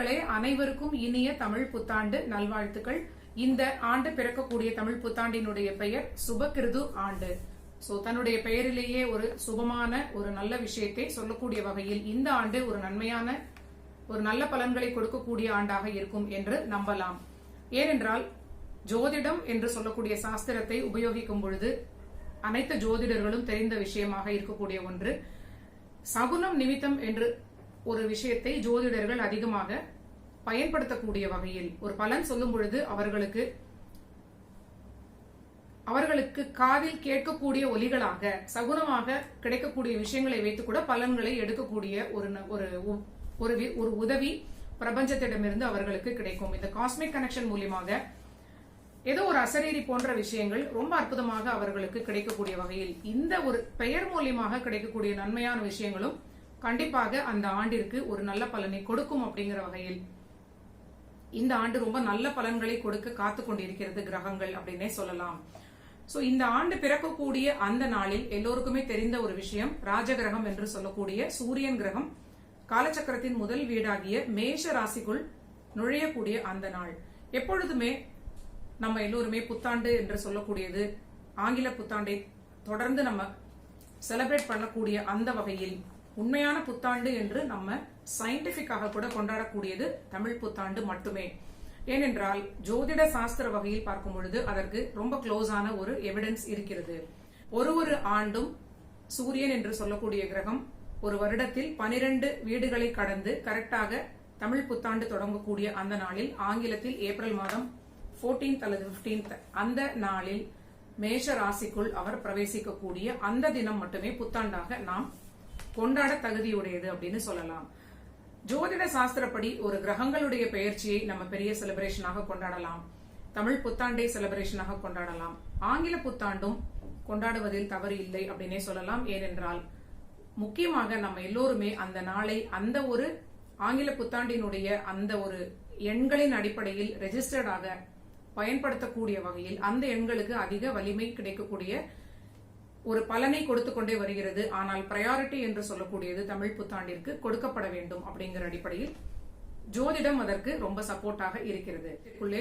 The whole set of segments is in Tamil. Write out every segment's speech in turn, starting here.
நண்பர்களே, அனைவருக்கும் இனிய தமிழ் புத்தாண்டு நல்வாழ்த்துக்கள். இந்த ஆண்டு பிறக்கக்கூடிய தமிழ் புத்தாண்டினுடைய பெயர் சுபகிருது ஆண்டு. தன்னுடைய பெயரிலேயே ஒரு சுபமான ஒரு நல்ல விஷயத்தை சொல்லக்கூடிய வகையில் இந்த ஆண்டு ஒரு நன்மையான ஒரு நல்ல பலன்களை கொடுக்கக்கூடிய ஆண்டாக இருக்கும் என்று நம்பலாம். ஏனென்றால் ஜோதிடம் என்று சொல்லக்கூடிய சாஸ்திரத்தை உபயோகிக்கும் பொழுது அனைத்து ஜோதிடர்களும் தெரிந்த விஷயமாக இருக்கக்கூடிய ஒன்று, சகுனம் நிமித்தம் என்று ஒரு விஷயத்தை ஜோதிடர்கள் அதிகமாக பயன்படுத்தக்கூடிய வகையில் ஒரு பலன் சொல்லும் பொழுது அவர்களுக்கு காதில் கேட்கக்கூடிய ஒலிகளாக சகுனமாக கிடைக்கக்கூடிய விஷயங்களை வைத்து கூட பலன்களை எடுக்கக்கூடிய ஒரு உதவி பிரபஞ்சத்திடமிருந்து அவர்களுக்கு கிடைக்கும். இந்த காஸ்மிக் கனெக்ஷன் மூலியமாக ஏதோ ஒரு அசரீரி போன்ற விஷயங்கள் ரொம்ப அற்புதமாக அவர்களுக்கு கிடைக்கக்கூடிய வகையில் இந்த ஒரு பெயர் மூலியமாக கிடைக்கக்கூடிய நன்மையான விஷயங்களும் கண்டிப்பாக அந்த ஆண்டிற்கு ஒரு நல்ல பலனை கொடுக்கும். அப்படிங்கிற வகையில் இந்த ஆண்டு ரொம்ப நல்ல பலன்களை கொடுக்க காத்து கொண்டிருக்கிறது கிரகங்கள் அப்படின்னே சொல்லலாம். இந்த ஆண்டு பிறக்கக்கூடிய அந்த நாளில் எல்லோருக்குமே தெரிந்த ஒரு விஷயம், ராஜகிரகம் என்று சொல்லக்கூடிய சூரியன் கிரகம் காலச்சக்கரத்தின் முதல் வீடாகிய மேஷ ராசிக்குள் நுழையக்கூடிய அந்த நாள். எப்பொழுதுமே நம்ம எல்லோருமே புத்தாண்டு என்று சொல்லக்கூடியது ஆங்கில புத்தாண்டை தொடர்ந்து நம்ம செலிப்ரேட் பண்ணக்கூடிய அந்த வகையில் உண்மையான புத்தாண்டு என்று நம்ம சயின்டிபிக்காக கூட கொண்டாடக்கூடியது தமிழ் புத்தாண்டு மட்டுமே. ஏனென்றால் ஜோதிட சாஸ்திர வகையில் பார்க்கும் பொழுது அதற்கு ரொம்ப க்ளோஸான ஒரு எவிடன்ஸ் இருக்கிறது. ஒரு ஆண்டும் சூரியன் என்று சொல்லக்கூடிய கிரகம் ஒரு வருடத்தில் 12 வீடுகளை கடந்து கரெக்டாக தமிழ் புத்தாண்டு தொடங்கக்கூடிய அந்த நாளில், ஆங்கிலத்தில் ஏப்ரல் மாதம் 14th அல்லது 15th அந்த நாளில் மேஷ ராசிக்குள் அவர் பிரவேசிக்கக்கூடிய அந்த தினம் மட்டுமே புத்தாண்டாக நாம் கொண்டாட தகுதியுடையது அப்படின்னு சொல்லலாம். ஜோதிட சாஸ்திரப்படி ஒரு கிரகங்களுடைய பெயர்ச்சியை நம்ம பெரிய செலிப்ரேஷனாக கொண்டாடலாம், தமிழ் புத்தாண்டை செலிப்ரேஷனாக கொண்டாடலாம், ஆங்கில புத்தாண்டும் கொண்டாடுவதில் தவறு இல்லை அப்படின்னே சொல்லலாம். ஏனென்றால் முக்கியமாக நம்ம எல்லோருமே அந்த நாளை அந்த ஒரு ஆங்கில புத்தாண்டினுடைய அந்த ஒரு எண்களின் அடிப்படையில் ரெஜிஸ்டர்டாக பயன்படுத்தக்கூடிய வகையில் அந்த எண்களுக்கு அதிக வலிமை கிடைக்கக்கூடிய ஒரு பலனை கொடுத்து கொண்டே வருகிறது. ஆனால் பிரையாரிட்டி என்று சொல்லக்கூடியது தமிழ் புத்தாண்டிற்கு கொடுக்கப்பட வேண்டும் அப்படிங்கிற அடிப்படையில் ஜோதிடம் அதற்கு ரொம்ப சப்போர்ட்டாக இருக்கிறது. உள்ளே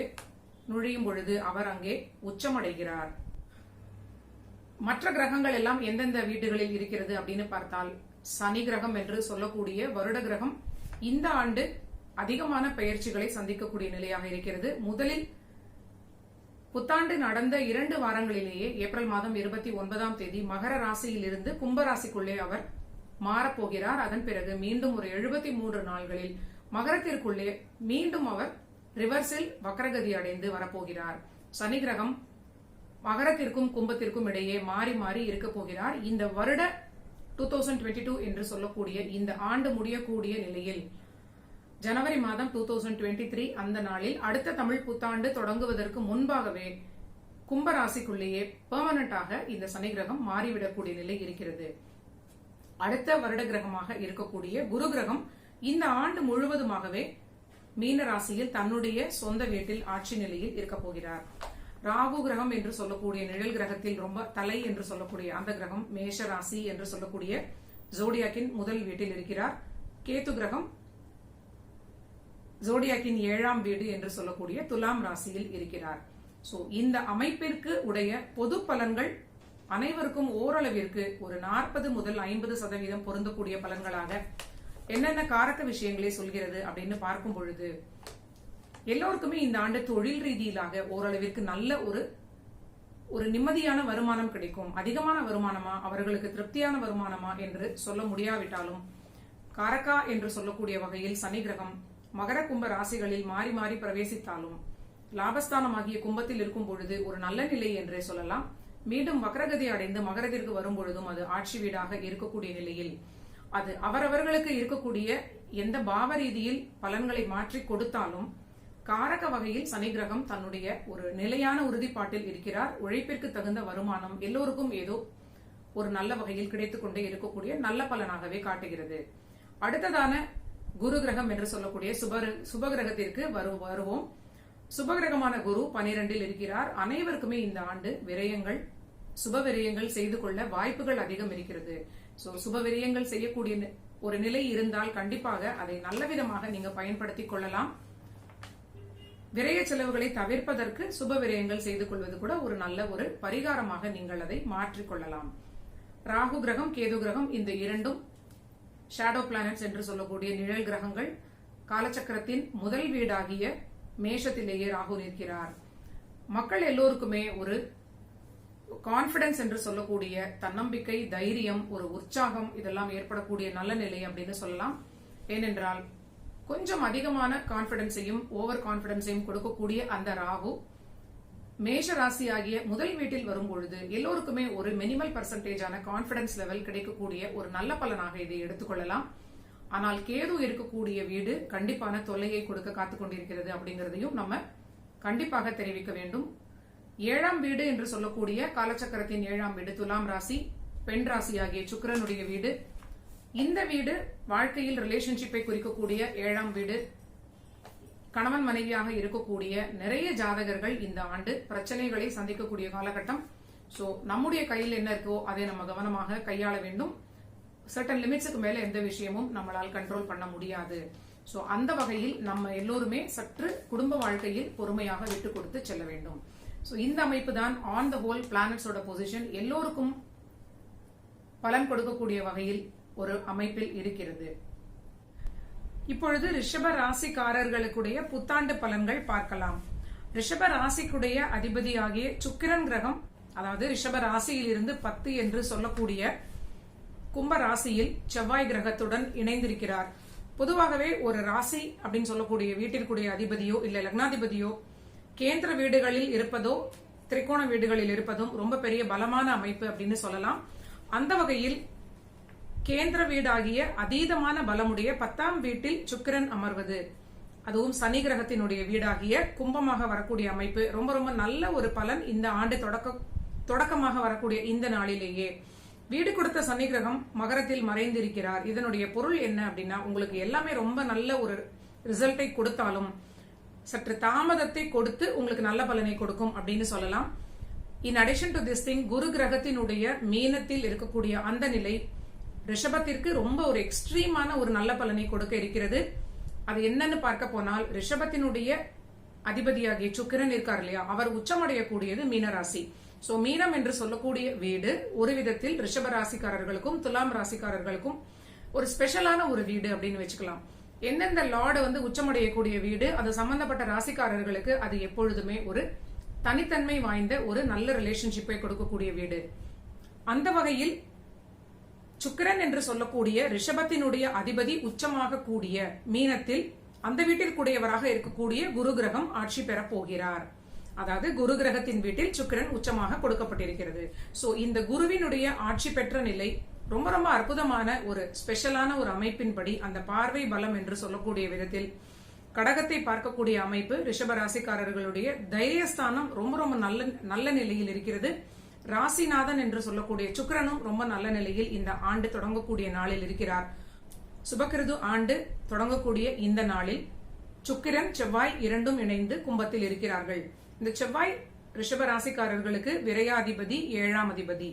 நுழையும் பொழுது அவர் அங்கே உச்சமடைகிறார். மற்ற கிரகங்கள் எல்லாம் எந்தெந்த வீடுகளில் இருக்கிறது அப்படின்னு பார்த்தால், சனி கிரகம் என்று சொல்லக்கூடிய வருட கிரகம் இந்த ஆண்டு அதிகமான பெயர்ச்சிகளை சந்திக்கக்கூடிய நிலையாக இருக்கிறது. முதலில் புத்தாண்டு நடந்த 2 வாரங்களிலேயே ஏப்ரல் மாதம் 29ஆம் தேதி மகர ராசியில் இருந்து கும்ப ராசிக்குள்ளே அவர் மாறப்போகிறார். அதன் பிறகு மீண்டும் ஒரு 73 நாள்களில் மகரத்திற்குள்ளே மீண்டும் அவர் ரிவர்ஸில் வக்ரகதி அடைந்து வரப்போகிறார். சனி கிரகம் மகரத்திற்கும் கும்பத்திற்கும் இடையே மாறி மாறி இருக்க போகிறார். இந்த வருட 2022 என்று சொல்லக்கூடிய இந்த ஆண்டு முடியக்கூடிய நிலையில் ஜனவரி மாதம் 2023 அந்த நாளில் அடுத்த தமிழ் புத்தாண்டு தொடங்குவதற்கு முன்பாகவே கும்ப ராசிக்குள்ளேயே பெர்மனண்டாக இந்த சனி கிரகம் மாறிவிடக்கூடிய நிலை இருக்கிறது. அடுத்த வருட கிரகமாக இருக்கக்கூடிய குரு கிரகம் இந்த ஆண்டு முழுவதுமாகவே மீன ராசியில் தன்னுடைய சொந்த வீட்டில் ஆட்சி நிலையில் இருக்க போகிறார். ராகு கிரகம் என்று சொல்லக்கூடிய நிழல் கிரகத்தில் ரொம்ப தலை என்று சொல்லக்கூடிய அந்த கிரகம் மேஷ ராசி என்று சொல்லக்கூடிய ஜோடியாக்கின் முதல் வீட்டில் இருக்கிறார். கேது கிரகம் ஜோடியாக்கின் 7ஆம் வீடு என்று சொல்லக்கூடிய துலாம் ராசியில் இருக்கிறார். இந்த அமைப்பிற்கு உடைய பொது பலன்கள் அனைவருக்கும் ஓரளவிற்கு ஒரு 40 முதல் 50% பொருந்தக்கூடிய பலன்களாக என்னென்ன காரக விஷயங்களை சொல்கிறது அப்படின்னு பார்க்கும் பொழுது எல்லோருக்குமே இந்த ஆண்டு தொழில் ரீதியிலாக ஓரளவிற்கு நல்ல ஒரு நிம்மதியான வருமானம் கிடைக்கும். அதிகமான வருமானமா, அவர்களுக்கு திருப்தியான வருமானமா என்று சொல்ல முடியாவிட்டாலும் காரகா என்று சொல்லக்கூடிய வகையில் சனி கிரகம் மகர கும்ப ராசிகளில் மாறி மாறி பிரவேசித்தாலும் லாபஸ்தானமாகிய கும்பத்தில் இருக்கும் பொழுது ஒரு நல்ல நிலை என்றே சொல்லலாம். மீண்டும் வக்ரகதி அடைந்து மகரத்திற்கு வரும் பொழுதும் அது ஆட்சி வீடாக இருக்கக்கூடிய நிலையில் அது அவரவர்களுக்கு இருக்கக்கூடிய எந்த பாவ ரீதியில் பலன்களை மாற்றி கொடுத்தாலும் காரக வகையில் சனி கிரகம் தன்னுடைய ஒரு நிலையான உறுதிப்பாட்டில் இருக்கிறார். உழைப்பிற்கு தகுந்த வருமானம் எல்லோருக்கும் ஏதோ ஒரு நல்ல வகையில் கிடைத்துக் கொண்டே இருக்கக்கூடிய நல்ல பலனாகவே காட்டுகிறது. அடுத்ததான குரு கிரகம் என்று சொல்லக்கூடிய சுபகிரகத்திற்கு வருவோம். சுபகிரகமான குரு 12ல் இருக்கிறார். அனைவருக்குமே இந்த ஆண்டு விரயங்கள், சுப விரயங்கள் செய்து கொள்ள வாய்ப்புகள் அதிகம் இருக்கிறது. சுப விரயங்கள் செய்யக்கூடிய ஒரு நிலை இருந்தால் கண்டிப்பாக அதை நல்ல விதமாக நீங்க பயன்படுத்திக் கொள்ளலாம். விரய செலவுகளை தவிர்ப்பதற்கு சுப விரயங்கள் செய்து கொள்வது கூட ஒரு நல்ல ஒரு பரிகாரமாக நீங்கள் அதை மாற்றிக்கொள்ளலாம். ராகு கிரகம், கேது கிரகம் இந்த இரண்டும் ஷேடோ பிளானட்ஸ் என்று சொல்லக்கூடிய நிழல் கிரகங்கள். காலச்சக்கரத்தின் முதல் வீடாகிய மேஷத்திலேயே ராகு நிற்கிறார். மக்கள் எல்லோருக்குமே ஒரு கான்பிடன்ஸ் என்று சொல்லக்கூடிய தன்னம்பிக்கை, தைரியம், ஒரு உற்சாகம் இதெல்லாம் ஏற்படக்கூடிய நல்ல நிலை அப்படின்னு சொல்லலாம். ஏனென்றால் கொஞ்சம் அதிகமான கான்பிடன்ஸையும் ஓவர் கான்பிடன்ஸையும் கொடுக்கக்கூடிய அந்த ராகு மேஷ ராசி ஆகிய முதல் வீட்டில் வரும் பொழுது எல்லோருக்குமே ஒரு மினிமல் பர்சன்டேஜான கான்பிடன்ஸ் லெவல் கிடைக்கக்கூடிய ஒரு நல்ல பலனாக இதை எடுத்துக்கொள்ளலாம். ஆனால் கேது இருக்கக்கூடிய வீடு கண்டிப்பான தொல்லையை கொடுக்க காத்துக் கொண்டிருக்கிறது அப்படிங்கறதையும் நம்ம கண்டிப்பாக தெரிவிக்க வேண்டும். 7ஆம் வீடு என்று சொல்லக்கூடிய காலச்சக்கரத்தின் 7ஆம் வீடு துலாம் ராசி, பெண் ராசி ஆகிய சுக்கிரனுடைய வீடு. இந்த வீடு வாழ்க்கையில் ரிலேஷன்ஷிப்பை குறிக்கக்கூடிய 7ஆம் வீடு. கணவன் மனைவியாக இருக்கக்கூடிய நிறைய ஜாதகர்கள் இந்த ஆண்டு பிரச்சனைகளை சந்திக்கக்கூடிய காலகட்டம். சோ நம்முடைய கையில் என்ன இருக்கோ அதை நம்ம கவனமாக கையாள வேண்டும். சர்டன் லிமிட்ஸுக்கு மேல எந்த விஷயமும் நம்மளால் கண்ட்ரோல் பண்ண முடியாது. சோ அந்த வகையில் நம்ம எல்லோருமே சற்று குடும்ப வாழ்க்கையில் பொறுமையாக விட்டு கொடுத்து செல்ல வேண்டும். சோ இந்த அமைப்பு தான் ஆன் த ஹோல் பிளானட்ஸோட பொசிஷன் எல்லோருக்கும் பலன் கொடுக்கக்கூடிய வகையில் ஒரு அமைப்பில் இருக்கிறது. இப்பொழுது ரிஷப ராசிக்காரர்களுக்குடைய புத்தாண்டு பலன்கள் பார்க்கலாம். ரிஷப ராசிக்குடைய அதிபதியாகிய சுக்கிரன் கிரகம், அதாவது ரிஷப ராசியில் இருந்து 10 என்று சொல்லக்கூடிய கும்ப ராசியில் செவ்வாய் கிரகத்துடன் இணைந்திருக்கிறார். பொதுவாகவே ஒரு ராசி அப்படின்னு சொல்லக்கூடிய வீட்டிற்குடைய அதிபதியோ இல்ல லக்னாதிபதியோ கேந்திர வீடுகளில் இருப்பதோ திரிகோண வீடுகளில் இருப்பதும் ரொம்ப பெரிய பலமான அமைப்பு அப்படின்னு சொல்லலாம். அந்த வகையில் கேந்திர வீடாகிய அதீதமான பலமுடைய 10ஆம் வீட்டில் சுக்கிரன் அமர்வது, அதுவும் சனி கிரகத்தினுடைய வீடாகிய கும்பமாக வரக்கூடிய அமைப்பு ரொம்ப ரொம்ப நல்ல ஒரு பலன் இந்த ஆண்டு தொடக்கமாக வரக்கூடிய இந்த நாளிலேயே. வீடு கொடுத்த சனி கிரகம் மகரத்தில் மறைந்திருக்கிறார். இதனுடைய பொருள் என்ன அப்படின்னா, உங்களுக்கு எல்லாமே ரொம்ப நல்ல ஒரு ரிசல்ட்டை கொடுத்தாலும் சற்று தாமதத்தை கொடுத்து உங்களுக்கு நல்ல பலனை கொடுக்கும் அப்படின்னு சொல்லலாம். In addition to this thing, குரு கிரகத்தினுடைய மீனத்தில் இருக்கக்கூடிய அந்த நிலை ரிஷபத்திற்கு ரொம்ப ஒரு எக்ஸ்ட்ரீமான ஒரு நல்ல பலனை கொடுக்க இருக்கிறது. அது என்னன்னு பார்க்க போனால், ரிஷபத்தினுடைய அதிபதியாகிய சுக்கிரன் இருக்கார் இல்லையா, அவர் உச்சமடையக்கூடியது மீனராசி. சோ மீனம் என்று சொல்லக்கூடிய வீடு ஒரு விதத்தில் ரிஷப ராசிக்காரர்களுக்கும் துலாம் ராசிக்காரர்களுக்கும் ஒரு ஸ்பெஷலான ஒரு வீடு அப்படின்னு வச்சுக்கலாம். எந்தெந்த லார்டு உச்சமடையக்கூடிய வீடு, அது சம்பந்தப்பட்ட ராசிக்காரர்களுக்கு அது எப்பொழுதுமே ஒரு தனித்தன்மை வாய்ந்த ஒரு நல்ல ரிலேஷன்ஷிப்பை கொடுக்கக்கூடிய வீடு. அந்த வகையில் சுக்கிரன் என்று சொல்லக்கூடிய ரிஷபத்தினுடைய அதிபதி உச்சமாக கூடிய மீனத்தில் அந்த வீட்டிற்குடையவராக இருக்கக்கூடிய குரு கிரகம் ஆட்சி பெற போகிறார். அதாவது குரு கிரகத்தின் வீட்டில் சுக்கிரன் உச்சமாக கொடுக்கப்பட்டிருக்கிறது. சோ இந்த குருவினுடைய ஆட்சி பெற்ற நிலை ரொம்ப ரொம்ப அற்புதமான ஒரு ஸ்பெஷலான ஒரு அமைப்பின்படி அந்த பார்வை பலம் என்று சொல்லக்கூடிய விதத்தில் கடகத்தை பார்க்கக்கூடிய அமைப்பு ரிஷப ராசிக்காரர்களுடைய தைரியஸ்தானம் ரொம்ப ரொம்ப நல்ல நிலையில் இருக்கிறது. ராசிநாதன் என்று சொல்லக்கூடிய சுக்கிரனும் ரொம்ப நல்ல நிலையில் இந்த ஆண்டு தொடங்கக்கூடிய நாளில் இருக்கிறார். சுபகிருது ஆண்டு தொடங்கக்கூடிய இந்த நாளில் சுக்கிரன் செவ்வாய் இரண்டும் இணைந்து கும்பத்தில் இருக்கிறார்கள். இந்த செவ்வாய் ரிஷப ராசிக்காரர்களுக்கு விரையாதிபதி, 7ஆம் அதிபதி.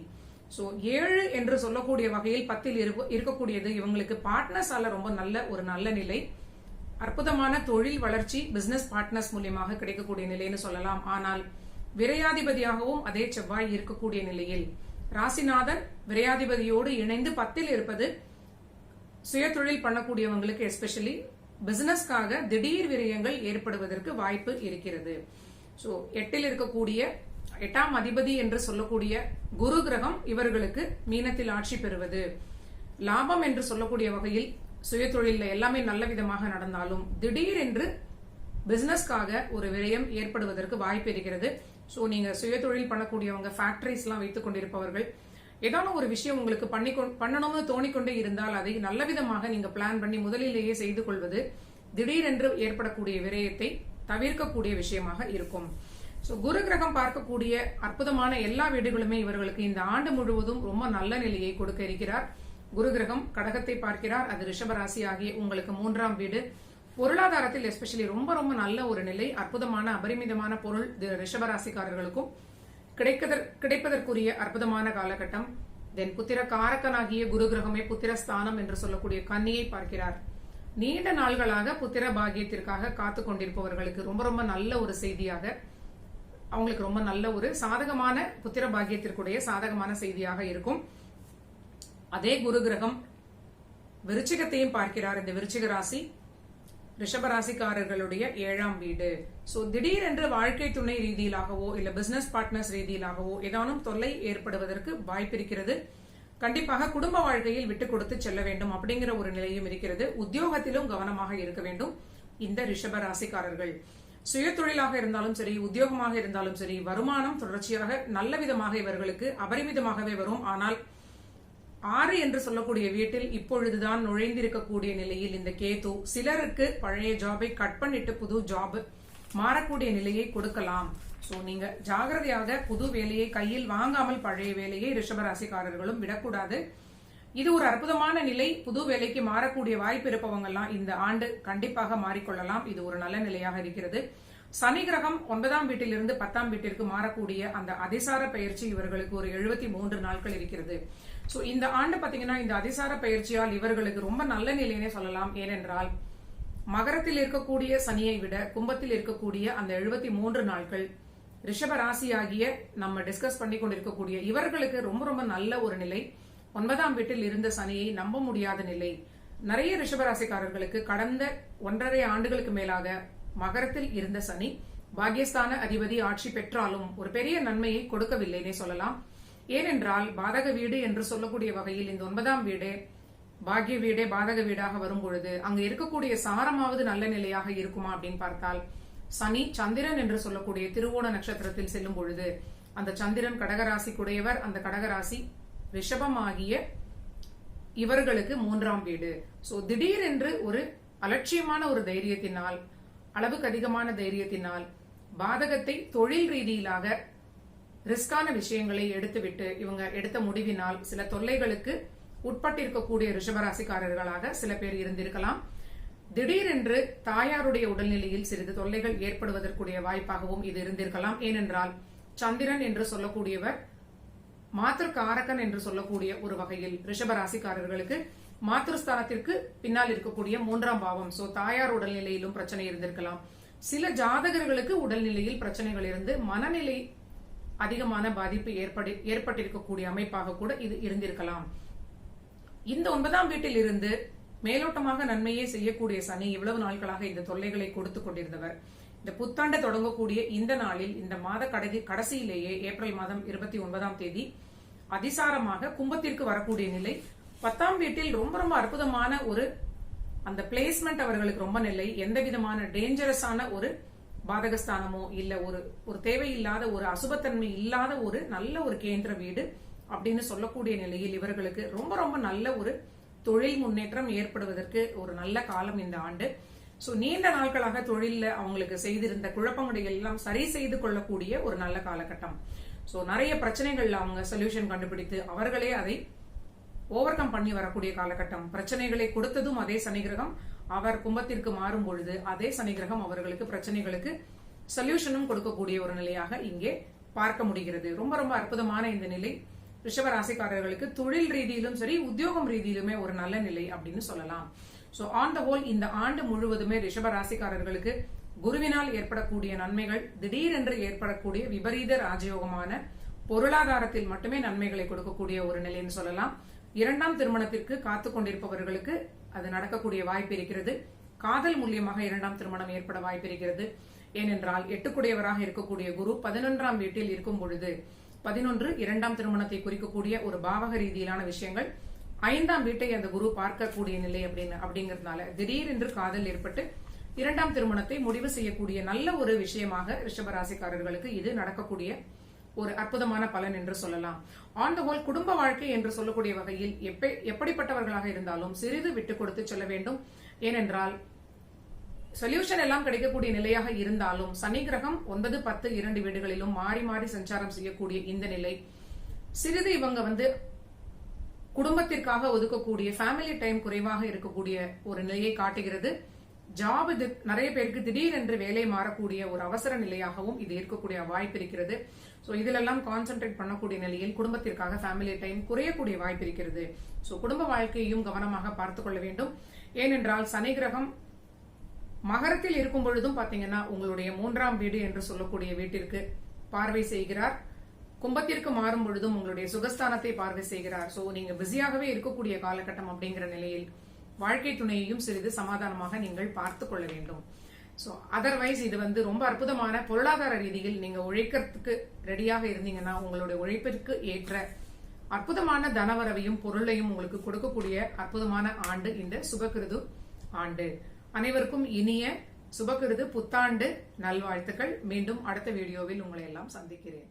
சோ 7 என்று சொல்லக்கூடிய வகையில் 10 இருக்கக்கூடியது இவங்களுக்கு பார்ட்னர்ஸால ரொம்ப நல்ல நிலை. அற்புதமான தொழில் வளர்ச்சி பிசினஸ் பார்ட்னர்ஸ் மூலியமாக கிடைக்கக்கூடிய நிலைன்னு சொல்லலாம். ஆனால் விரையாதிபதியாகவும் அதே செவ்வாய் இருக்கக்கூடிய நிலையில் ராசிநாதன் விரையாதிபதியோடு இணைந்து 10 இருப்பது சுய தொழில் பண்ணக்கூடியவங்களுக்கு எஸ்பெஷலி பிசினஸ்க்காக திடீர் விரயங்கள் ஏற்படுவதற்கு வாய்ப்பு இருக்கிறது. சோ 8 இருக்கக்கூடிய 8ஆம் அதிபதி என்று சொல்லக்கூடிய குரு கிரகம் இவர்களுக்கு மீனத்தில் ஆட்சி பெறுவது, லாபம் என்று சொல்லக்கூடிய வகையில் சுய தொழில எல்லாமே நல்ல விதமாக நடந்தாலும் திடீர் என்று பிசினஸ்க்காக ஒரு விரயம் ஏற்படுவதற்கு வாய்ப்பு இருக்கிறது. சோ நீங்க சுய தொழில் பண்ணக்கூடியவங்க, ஃபேக்டரிஸ் எல்லாம் வைத்துக் கொண்டிருப்பவர்கள், ஏதாவது ஒரு விஷயம் உங்களுக்கு பண்ணணும்னு தோணிக்கொண்டே இருந்தால் அதை நல்ல விதமாக நீங்க பிளான் பண்ணி முதலிலேயே செய்து கொள்வது திடீரென்று ஏற்படக்கூடிய விரயத்தை தவிர்க்கக்கூடிய விஷயமாக இருக்கும். சோ குரு கிரகம் பார்க்கக்கூடிய அற்புதமான எல்லா வீடுகளுமே இவர்களுக்கு இந்த ஆண்டு முழுவதும் ரொம்ப நல்ல நிலையை கொடுக்க இருக்கிறார். குரு கிரகம் கடகத்தை பார்க்கிறார். அது ரிஷபராசி ஆகிய உங்களுக்கு 3ஆம் வீடு. பொருளாதாரத்தில் எஸ்பெஷலி ரொம்ப ரொம்ப நல்ல ஒரு நிலை, அற்புதமான அபரிமிதமான பொருள் ரிஷபராசிக்காரர்களுக்கும் கிடைப்பதற்குரிய அற்புதமான காலகட்டம். தென் புத்திர காரகனாகிய குரு கிரகமே புத்திரஸ்தானம் என்று சொல்லக்கூடிய கன்னியை பார்க்கிறார். நீண்ட நாள்களாக புத்திர பாகியத்திற்காக காத்து கொண்டிருப்பவர்களுக்கு ரொம்ப ரொம்ப நல்ல ஒரு செய்தியாக, அவங்களுக்கு ரொம்ப நல்ல ஒரு சாதகமான புத்திர பாகியத்திற்குடைய சாதகமான செய்தியாக இருக்கும். அதே குரு கிரகம் விருச்சிகத்தையும் பார்க்கிறார். இந்த விருச்சிக ராசி ரிஷபராசிக்காரர்களுடைய 7ஆம் வீடு. சோ திடீரென்று வாழ்க்கை துணை ரீதியிலாகவோ இல்ல பிசினஸ் பார்ட்னர்ஸ் ரீதியிலாகவோ ஏதானும் தொல்லை ஏற்படுவதற்கு வாய்ப்பிருக்கிறது. கண்டிப்பாக குடும்ப வாழ்க்கையில் விட்டு கொடுத்து செல்ல வேண்டும் அப்படிங்கிற ஒரு நிலையும் இருக்கிறது. உத்தியோகத்திலும் கவனமாக இருக்க வேண்டும் இந்த ரிஷப ராசிக்காரர்கள். சுய தொழிலாக இருந்தாலும் சரி, உத்தியோகமாக இருந்தாலும் சரி, வருமானம் தொடர்ச்சியாக நல்ல விதமாக இவர்களுக்கு அபரிமிதமாகவே வரும். ஆனால் 6 என்று சொல்லக்கூடிய வீட்டில் இப்பொழுதுதான் நுழைந்திருக்கக்கூடிய நிலையில் இந்த கேது சிலருக்கு பழைய ஜாபை கட் பண்ணிட்டு புது ஜாப் மாறக்கூடிய நிலையை கொடுக்கலாம். சோ நீங்க ஜாகிரதையாக புது வேலையை கையில் வாங்காமல் பழைய வேலையை ரிஷபராசிக்காரர்களும் விடக்கூடாது. இது ஒரு அற்புதமான நிலை. புது வேலைக்கு மாறக்கூடிய வாய்ப்பு இருப்பவங்க எல்லாம் இந்த ஆண்டு கண்டிப்பாக மாறிக்கொள்ளலாம். இது ஒரு நல்ல நிலையாக இருக்கிறது. சனி கிரகம் 9ஆம் வீட்டிலிருந்து 10ஆம் வீட்டிற்கு மாறக்கூடிய அந்த அதிசார பயிற்சி இவர்களுக்கு ஒரு 73 நாட்கள் இருக்கிறது. சோ இந்த ஆண்டு பாத்தீங்கன்னா இந்த அதிசார பயிற்சியால் இவர்களுக்கு ரொம்ப நல்ல நிலையினே சொல்லலாம். ஏனென்றால் மகரத்தில் இருக்கக்கூடிய சனியை விட கும்பத்தில் இருக்கக்கூடிய அந்த 73 நாட்கள் ரிஷப ராசியாகிய நம்ம டிஸ்கஸ் பண்ணி கொண்டிருக்கக்கூடிய இவர்களுக்கு ரொம்ப ரொம்ப நல்ல ஒரு நிலை. 9ஆம் வீட்டில் இருந்த சனியை நம்ப முடியாத நிலை. நிறைய ரிஷபராசிக்காரர்களுக்கு கடந்த 1.5 ஆண்டுகளுக்கு மேலாக மகரத்தில் இருந்த சனி பாகியஸ்தான அதிபதி ஆட்சி பெற்றாலும் ஒரு பெரிய நன்மையை கொடுக்கவில்லைன்னே சொல்லலாம். ஏனென்றால் பாதக வீடு என்று சொல்லக்கூடிய வகையில் இந்த 9ஆம் வீடு பாகிய வீடே பாதக வீடாக வரும் பொழுது அங்க இருக்கக்கூடிய சாரமாவது நல்ல நிலையாக இருக்குமா அப்படின்னு பார்த்தால், சனி சந்திரன் என்று சொல்லக்கூடிய திருவோண நட்சத்திரத்தில் செல்லும் பொழுது அந்த சந்திரன் கடகராசிக்குடையவர். அந்த கடகராசி ரிஷபமாகிய இவர்களுக்கு 3ஆம் வீடு. சோ திடீரென்று ஒரு அலட்சியமான ஒரு தைரியத்தினால், அளவுக்கு அதிகமான தைரியத்தினால் பாதகத்தை தொழில் ரீதியிலாக ரிஸ்கான விஷயங்களை எடுத்துவிட்டு இவங்க எடுத்த முடிவினால் சில தொல்லைகளுக்கு உட்பட்டிருக்கக்கூடிய ரிஷபராசிக்காரர்களாக சில பேர் இருந்திருக்கலாம். திடீரென்று தாயாருடைய உடல்நிலையில் சிறிது தொல்லைகள் ஏற்படுவதற்குரிய வாய்ப்பாகவும் இது இருந்திருக்கலாம். ஏனென்றால் சந்திரன் என்று சொல்லக்கூடியவர் மாத்திருக்காரகன் என்று சொல்லக்கூடிய ஒரு வகையில் ரிஷபராசிக்காரர்களுக்கு மாத்திருஸ்தானத்திற்கு பின்னால் இருக்கக்கூடிய 3ஆம் பாவம். சோ தாயார் உடல்நிலையிலும் பிரச்சனை இருந்திருக்கலாம். சில ஜாதகர்களுக்கு உடல்நிலையில் பிரச்சனைகள் இருந்து மனநிலை அதிகமான பாதிப்பு ஏற்பட்டிருக்கக்கூடிய அமைப்பாக கூட இது இருந்திருக்கலாம். இந்த 9ஆம் வீட்டில் இருந்து மேலோட்டமாக நன்மையே செய்யக்கூடிய சனி இவ்வளவு நாட்களாக இந்த தொல்லைகளை கொடுத்து கொண்டிருந்தவர் இந்த புத்தாண்டு தொடங்கக்கூடிய இந்த நாளில், இந்த மாத கடைசியிலேயே ஏப்ரல் மாதம் 29ஆம் தேதி அதிசாரமாக கும்பத்திற்கு வரக்கூடிய நிலை. 10ஆம் வீட்டில் ரொம்ப ரொம்ப அற்புதமான ஒரு அந்த பிளேஸ்மெண்ட் அவர்களுக்கு ரொம்ப நிலை. எந்த விதமான டேஞ்சரஸான ஒரு பாதகஸ்தானமோ இல்ல ஒரு தேவையில்லாத ஒரு அசுபத்தன்மை இல்லாத ஒரு நல்ல ஒரு கேந்திர வீடு அப்படின்னு சொல்லக்கூடிய நிலையில் இவர்களுக்கு ரொம்ப ரொம்ப நல்ல ஒரு தொழில் முன்னேற்றம் ஏற்படுவதற்கு ஒரு நல்ல காலம் இந்த ஆண்டு. சோ நீண்ட நாட்களாக தொழில அவங்களுக்கு செய்திருந்த குழப்பங்களை எல்லாம் சரி செய்து கொள்ளக்கூடிய ஒரு நல்ல காலகட்டம். சோ நிறைய பிரச்சனைகள்ல அவங்க சொல்யூஷன் கண்டுபிடித்து அவர்களே அதை ஓவர் கம் பண்ணி வரக்கூடிய காலகட்டம். பிரச்சனைகளை கொடுத்ததும் அதே சனி கிரகம். அவர் கும்பத்திற்கு மாறும் பொழுது அதே சனி கிரகம் அவர்களுக்கு பிரச்சனைகளுக்கு சொல்யூஷனும் கொடுக்கக்கூடிய ஒரு நிலையாக இங்கே பார்க்க முடிகிறது. ரொம்ப ரொம்ப அற்புதமான இந்த நிலை ரிஷபராசிக்காரர்களுக்கு தொழில் ரீதியிலும் சரி, உத்தியோகம் ரீதியிலுமே ஒரு நல்ல நிலை அப்படின்னு சொல்லலாம். சோ ஆன் த ஹோல் இந்த ஆண்டு முழுவதுமே ரிஷபராசிக்காரர்களுக்கு குருவினால் ஏற்படக்கூடிய நன்மைகள், திடீரென்று ஏற்படக்கூடிய விபரீத ராஜயோகமான பொருளாதாரத்தில் மட்டுமே நன்மைகளை கொடுக்கக்கூடிய ஒரு நிலைன்னு சொல்லலாம். 2ஆம் திருமணத்திற்கு காத்து கொண்டிருப்பவர்களுக்கு அது நடக்கக்கூடிய வாய்ப்பு இருக்கிறது. காதல் மூலியமாக 2ஆம் திருமணம் ஏற்பட வாய்ப்பு இருக்கிறது. ஏனென்றால் 8 இருக்கக்கூடிய குரு 11ஆம் வீட்டில் இருக்கும் பொழுது 11 2ஆம் திருமணத்தை குறிக்கக்கூடிய ஒரு பாவக ரீதியிலான விஷயங்கள். 5ஆம் வீட்டை அந்த குரு பார்க்கக்கூடிய நிலை அப்படிங்கறதுனால திடீரென்று காதல் ஏற்பட்டு 2ஆம் திருமணத்தை முடிவு செய்யக்கூடிய நல்ல ஒரு விஷயமாக ரிஷபராசிக்காரர்களுக்கு இது நடக்கக்கூடிய ஒரு அற்புதமான பலன் என்று சொல்லலாம். ஆன் த ஹோல் குடும்ப வாழ்க்கை என்று சொல்லக்கூடிய வகையில் எப்படிப்பட்டவர்களாக இருந்தாலும் சிறிது விட்டு கொடுத்து செல்ல வேண்டும். ஏனென்றால் சொல்யூஷன் எல்லாம் கிடைக்கக்கூடிய நிலையாக இருந்தாலும் சனி கிரகம் 9, 10 2 வீடுகளிலும் மாறி மாறி சஞ்சாரம் செய்யக்கூடிய இந்த நிலை சிறிது இவங்க குடும்பத்திற்காக ஒதுக்கக்கூடிய ஃபேமிலி டைம் குறைவாக இருக்கக்கூடிய ஒரு நிலையை காட்டுகிறது. ஜாப் இது நிறைய பேருக்கு திடீரென்று வேலை மாறக்கூடிய ஒரு அவசர நிலையாகவும் இது இருக்கக்கூடிய வாய்ப்பு இருக்கிறது. சோ இதிலெல்லாம் கான்சென்ட்ரேட் பண்ணக்கூடிய நிலையில் குடும்பத்திற்காக ஃபேமிலி டைம் குறையக்கூடிய வாய்ப்பு இருக்கிறது. சோ குடும்ப வாழ்க்கையையும் கவனமாக பார்த்துக் கொள்ள வேண்டும். ஏனென்றால் சனி கிரகம் மகரத்தில் இருக்கும் பொழுதும் பாத்தீங்கன்னா உங்களுடைய 3ஆம் வீடு என்று சொல்லக்கூடிய வீட்டிற்கு பார்வை செய்கிறார். கும்பத்திற்கு மாறும் பொழுதும் உங்களுடைய சுகஸ்தானத்தை பார்வை செய்கிறார். சோ நீங்க பிஸியாகவே இருக்கக்கூடிய காலகட்டம் அப்படிங்கிற நிலையில் வாழ்க்கை துணையையும் சிறிது சமாதானமாக நீங்கள் பார்த்துக் கொள்ள வேண்டும். சோ அதர்வைஸ் இது ரொம்ப அற்புதமான பொருளாதார ரீதியில் நீங்க உழைக்கிறதுக்கு ரெடியாக இருந்தீங்கன்னா உங்களுடைய உழைப்பிற்கு ஏற்ற அற்புதமான தனவரவையும் பொருளையும் உங்களுக்கு கொடுக்கக்கூடிய அற்புதமான ஆண்டு இந்த சுபகிருது ஆண்டு. அனைவருக்கும் இனிய சுபகிருது புத்தாண்டு நல்வாழ்த்துக்கள். மீண்டும் அடுத்த வீடியோவில் உங்களை எல்லாம் சந்திக்கிறேன்.